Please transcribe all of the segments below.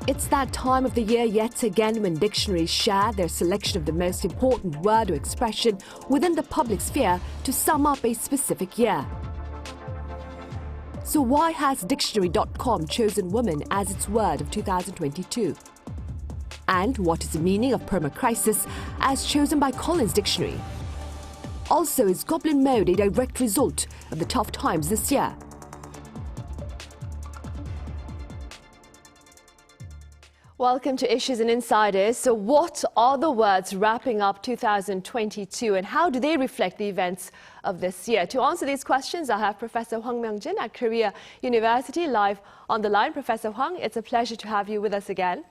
It's that time of the year yet again when dictionaries share their selection of the most important word or expression within the public sphere to sum up a specific year. So why has Dictionary.com chosen woman as its word of 2022? And what is the meaning of permacrisis as chosen by Collins Dictionary? Also, is goblin mode a direct result of the tough times this year? Welcome to Issues and Insiders. So what are the words wrapping up 2022 and how do they reflect the events of this year? To answer these questions, I have Professor Hwang Myung-Jin at Korea University live on the line. Professor Hwang, it's a pleasure to have you with us again.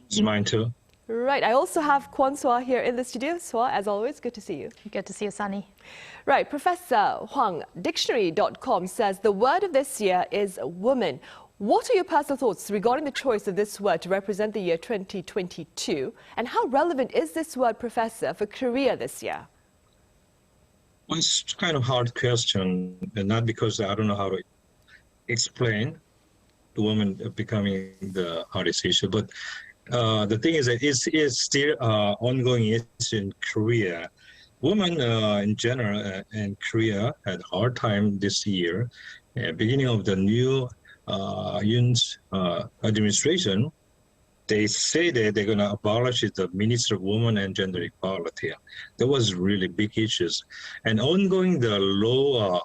It's mine too. Right. I also have Kwon Soa here in the studio. Soa, as always, good to see you. Good to see you, Sunny. Right. Professor Hwang, Dictionary.com says the word of this year is woman. What are your personal thoughts regarding the choice of this word to represent the year 2022? And how relevant is this word, Professor, for Korea this year? Well, it's kind of hard question, and not because I don't know how to explain the woman becoming the hardest issue, but the thing is that it's still ongoing issue in Korea. Women in general in Korea had a hard time this year. Beginning of the new Yoon's administration, they say that they're going to abolish the Minister of Women and Gender Equality. That was really big issues. And ongoing the low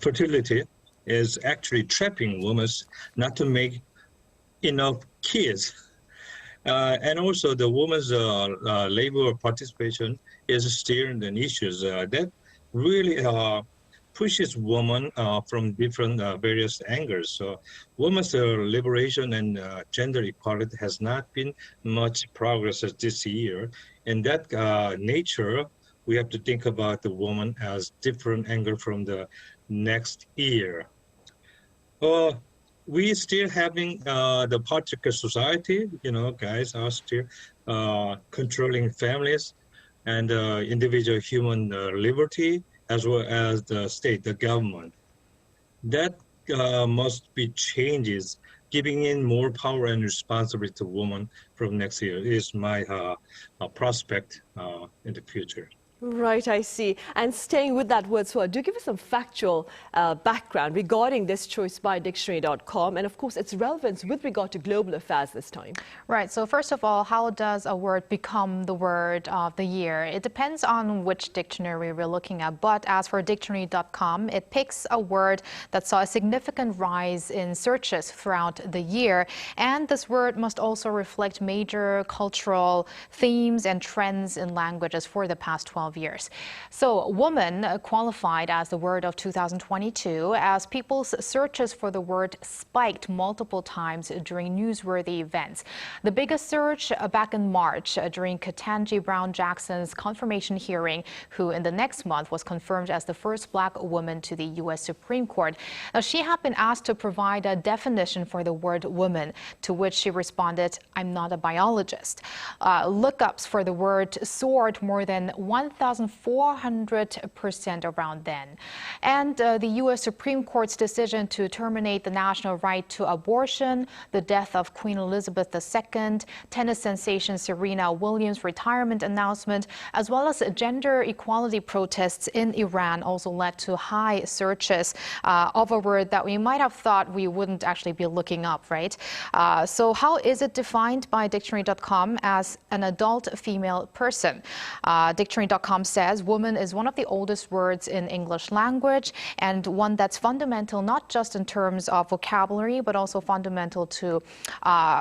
fertility is actually trapping women not to make enough kids. And also the women's labor participation is still an issue that really pushes women from different various angles. So women's liberation and gender equality has not been much progress this year. In that nature, we have to think about the woman as different angle from the next year. We still having the patriarchal society, guys are still controlling families and individual human liberty, as well as the state, the government. That must be changes, giving in more power and responsibility to women from next year is my prospect in the future. Right, I see. And staying with that word, so do give us some factual background regarding this choice by Dictionary.com and, of course, its relevance with regard to global affairs this time. Right. So first of all, how does a word become the word of the year? It depends on which dictionary we're looking at. But as for Dictionary.com, it picks a word that saw a significant rise in searches throughout the year. And this word must also reflect major cultural themes and trends in languages for the past 12 years. So woman qualified as the word of 2022 as people's searches for the word spiked multiple times during newsworthy events. The biggest search back in March during Ketanji Brown Jackson's confirmation hearing, who in the next month was confirmed as the first black woman to the U.S. Supreme Court. Now, she had been asked to provide a definition for the word woman, to which she responded, "I'm not a biologist." Lookups for the word soared more than 1,400% around then. And the U.S. Supreme Court's decision to terminate the national right to abortion, the death of Queen Elizabeth II, tennis sensation Serena Williams' retirement announcement, as well as gender equality protests in Iran also led to high searches of a word that we might have thought we wouldn't actually be looking up, right? So how is it defined by Dictionary.com as an adult female person? Dictionary.com says woman is one of the oldest words in English language and one that's fundamental not just in terms of vocabulary but also fundamental to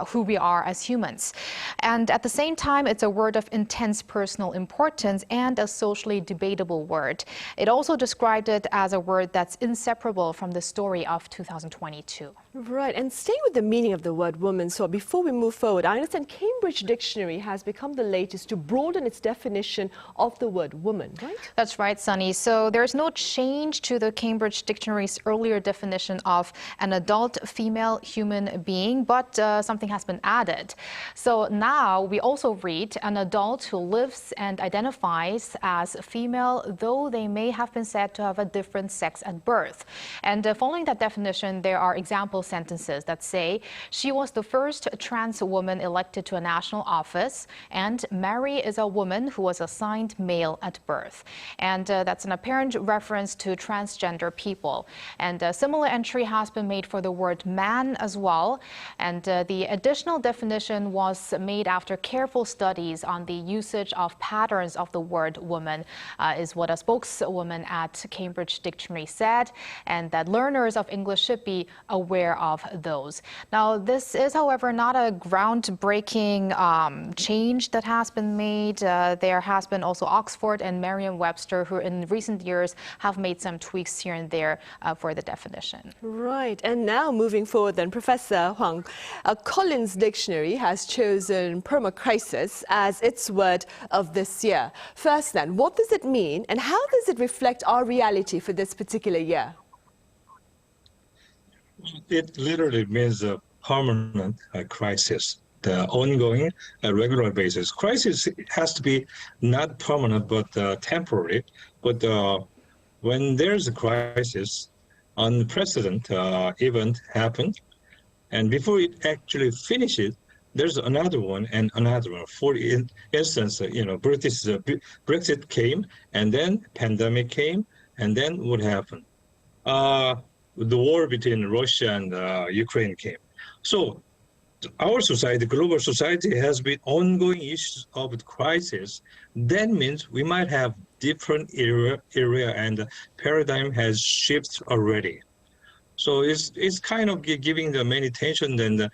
who we are as humans. And at the same time, it's a word of intense personal importance and a socially debatable word. It also described it as a word that's inseparable from the story of 2022. Right, and staying with the meaning of the word woman, so before we move forward, I understand Cambridge Dictionary has become the latest to broaden its definition of the word woman, right? That's right, Sunny. So there's no change to the Cambridge Dictionary's earlier definition of an adult female human being, but something has been added. So now we also read an adult who lives and identifies as female, though they may have been said to have a different sex at birth. And following that definition, there are examples sentences that say she was the first trans woman elected to a national office, and Mary is a woman who was assigned male at birth. And that's an apparent reference to transgender people. And a similar entry has been made for the word man as well. And the additional definition was made after careful studies on the usage of patterns of the word woman, is what a spokeswoman at Cambridge Dictionary said, and that learners of English should be aware of those. Now, this is, however, not a groundbreaking change that has been made. There has been also Oxford and Merriam-Webster, who in recent years have made some tweaks here and there for the definition. Right. And now moving forward then, Professor Hwang, Collins Dictionary has chosen permacrisis as its word of this year. First then, what does it mean and how does it reflect our reality for this particular year? It literally means a permanent crisis, the ongoing, regular basis. Crisis has to be not permanent but temporary. But when there's a crisis, unprecedented event happened, and before it actually finishes, there's another one and another one. For instance, Brexit came, and then pandemic came, and then what happened? The war between Russia and Ukraine came. So our society, global society, has been ongoing issues of crisis. That means we might have different area and paradigm has shifted already. So it's kind of giving the many tension and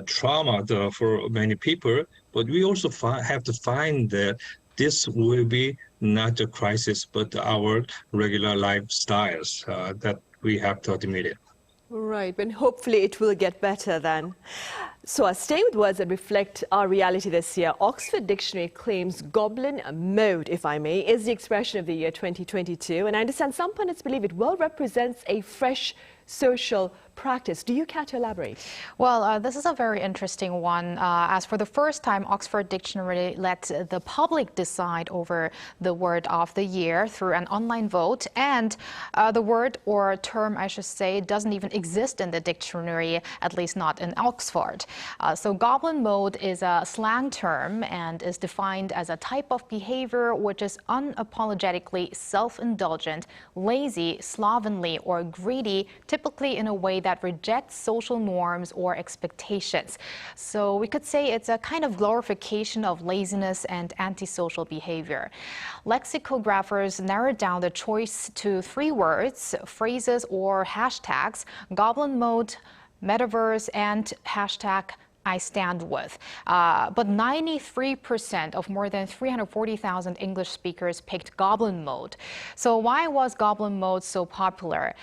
trauma for many people. But we also have to find that this will be not a crisis, but our regular lifestyles that we have to admit it. Right, but hopefully it will get better then. So staying with words that reflect our reality this year, Oxford Dictionary claims goblin mode, if I may, is the expression of the year 2022. And I understand some pundits believe it well represents a fresh social practice. Do you care to elaborate? Well, this is a very interesting one. As for the first time, Oxford Dictionary let the public decide over the word of the year through an online vote. And the word or term, I should say, doesn't even exist in the dictionary, at least not in Oxford. So goblin mode is a slang term and is defined as a type of behavior which is unapologetically self-indulgent, lazy, slovenly, or greedy, typically in a way that rejects social norms or expectations. So we could say it's a kind of glorification of laziness and antisocial behavior. Lexicographers narrowed down the choice to 3 words, phrases, or hashtags: goblin mode, metaverse, and hashtag I stand with. But 93% of more than 340,000 English speakers picked goblin mode. So why was goblin mode so popular?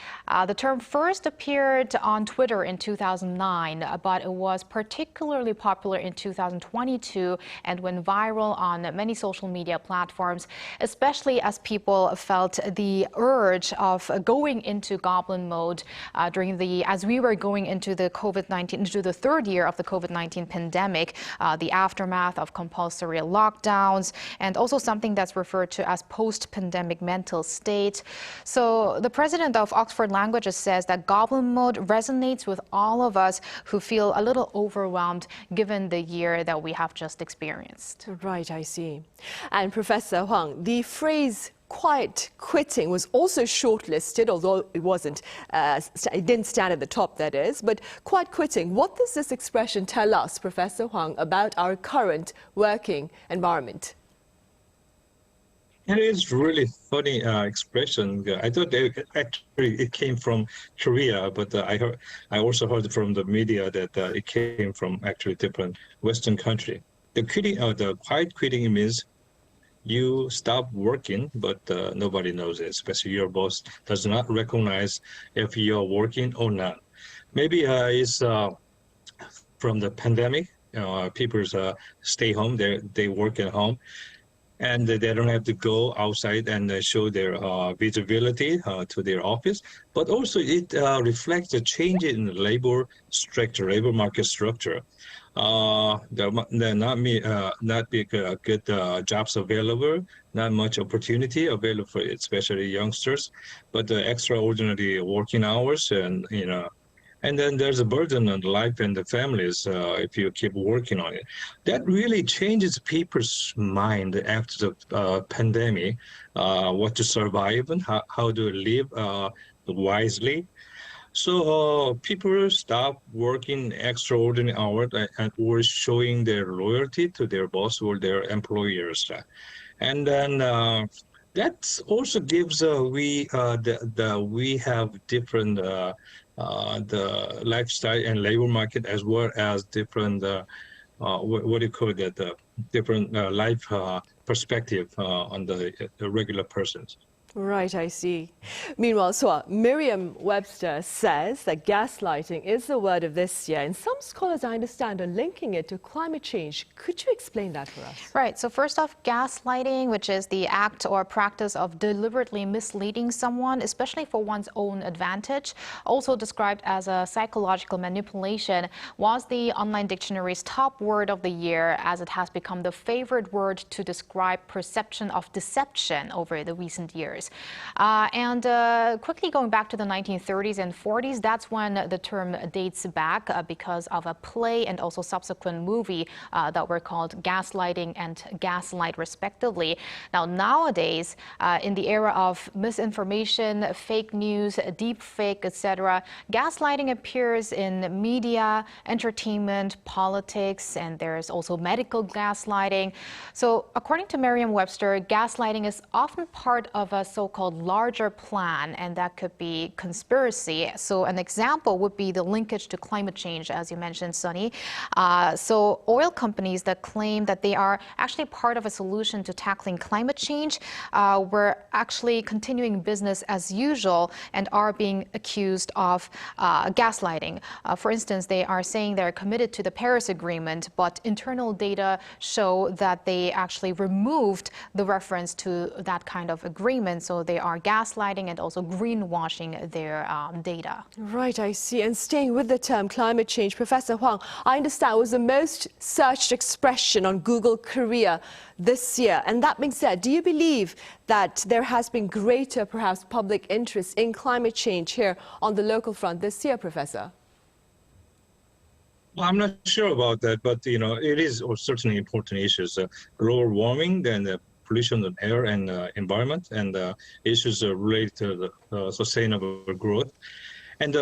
The term first appeared on Twitter in 2009, but it was particularly popular in 2022 and went viral on many social media platforms, especially as people felt the urge of going into goblin mode as we were going into the COVID-19, into the 3rd year of the COVID-19 pandemic, the aftermath of compulsory lockdowns, and also something that's referred to as post-pandemic mental state. So the president of Oxford Languages says that goblin mode resonates with all of us who feel a little overwhelmed given the year that we have just experienced. Right, I see. And Professor Hwang, the phrase quiet quitting was also shortlisted, although it didn't stand at the top, that is. But quiet quitting, what does this expression tell us, Professor Hwang, about our current working environment? It is really funny expression. I thought it came from Korea, but I also heard from the media that it came from actually different Western country. The quiet quitting means you stop working, but nobody knows it, especially your boss does not recognize if you're working or not. Maybe it's from the pandemic, people stay home, they work at home, and they don't have to go outside and show their visibility to their office. But also it reflects the change in the labor market structure. There not be good jobs available, not much opportunity available for especially youngsters, but the extraordinary working hours and And then there's a burden on life and the families if you keep working on it. That really changes people's mind after the pandemic, what to survive and how to live wisely. So people stop working extraordinary hours and or showing their loyalty to their boss or their employers. And then that also gives we have different the lifestyle and labor market as well as different what do you call that different life perspective on the regular persons. Right, I see. Meanwhile, Soa, Merriam-Webster says that gaslighting is the word of this year, and some scholars, I understand, are linking it to climate change. Could you explain that for us? Right. So first off, gaslighting, which is the act or practice of deliberately misleading someone, especially for one's own advantage, also described as a psychological manipulation, was the online dictionary's top word of the year, as it has become the favored word to describe perception of deception over the recent years. Quickly going back to the 1930s and 40s, that's when the term dates back because of a play and also subsequent movie that were called Gaslighting and Gaslight, respectively. Now, nowadays, in the era of misinformation, fake news, deep fake, etc., gaslighting appears in media, entertainment, politics, and there's also medical gaslighting. So, according to Merriam-Webster, gaslighting is often part of a so-called larger plan, and that could be conspiracy. So an example would be the linkage to climate change, as you mentioned, Sunny. So oil companies that claim that they are actually part of a solution to tackling climate change were actually continuing business as usual and are being accused of gaslighting. For instance, they are saying they're committed to the Paris Agreement, but internal data show that they actually removed the reference to that kind of agreement. So they are gaslighting and also greenwashing their data. Right, I see. And staying with the term climate change, Professor Hwang, I understand was the most searched expression on Google Korea this year. And that being said, do you believe that there has been greater, perhaps, public interest in climate change here on the local front this year, Professor? Well, I'm not sure about that, but it is certainly important issues. Global warming, then pollution of air and environment, and issues related to the sustainable growth. And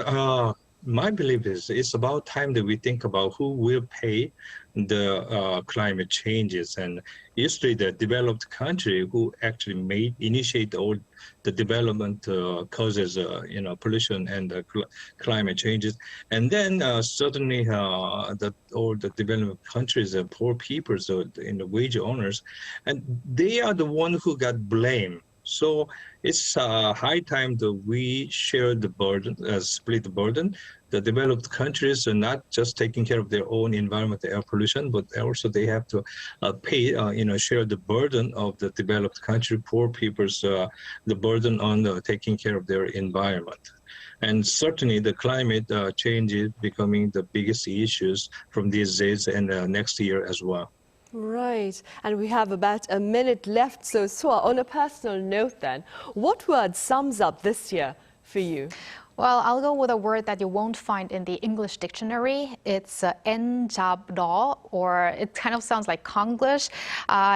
my belief is it's about time that we think about who will pay the climate changes. And usually the developed country who actually initiate all the development causes pollution and climate changes. And then certainly all the developed countries, poor people, so in the wage owners, and they are the ones who got blamed. So it's high time that we share the burden, split the burden. The developed countries are not just taking care of their own environment, air pollution, but also they have to pay, share the burden of the developed country, poor people's, the burden on taking care of their environment. And certainly the climate change is becoming the biggest issues from these days and next year as well. Right. And we have about a minute left. So, Soa, on a personal note then, what word sums up this year for you? Well, I'll go with a word that you won't find in the English dictionary. It's enjabdo, or it kind of sounds like Konglish.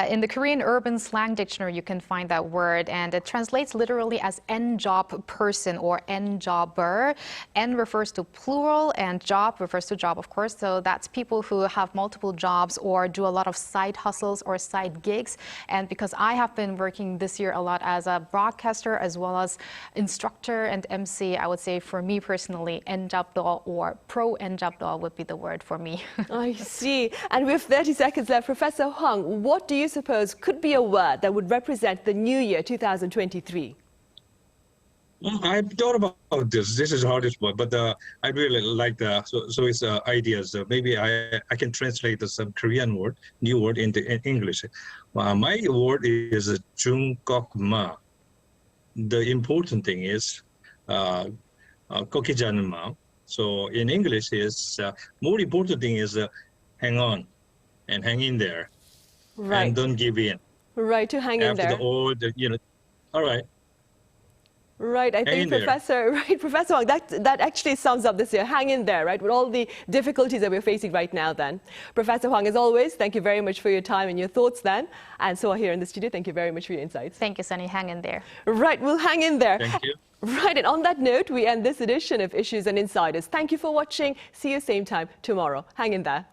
In the Korean Urban Slang Dictionary, you can find that word, and it translates literally as en-job person or en-jobber. En refers to plural, and job refers to job, of course. So that's people who have multiple jobs or do a lot of side hustles or side gigs. And because I have been working this year a lot as a broadcaster as well as instructor and MC, I would say for me personally, enjabdo or pro-enjabdo would be the word for me. I see. And with 30 seconds left, Professor Hwang, what do you suppose could be a word that would represent the new year 2023? Well, I've thought about this. This is the hardest one, but I really like that. So it's ideas. Maybe I can translate some Korean word, new word in English. My word is 중꺾마. The important thing is 꺾이지 않는 마음. So in English, is more important thing is hang on and hang in there, right, and don't give in. Right, to hang in there. After all all right. Right, I think Professor Hwang, that actually sums up this year. Hang in there, right, with all the difficulties that we're facing right now then. Professor Hwang, as always, thank you very much for your time and your thoughts then. And Soa here in the studio, thank you very much for your insights. Thank you, Sunny. Hang in there. Right, we'll hang in there. Thank you. Right, and on that note, we end this edition of Issues and Insiders. Thank you for watching. See you same time tomorrow. Hang in there.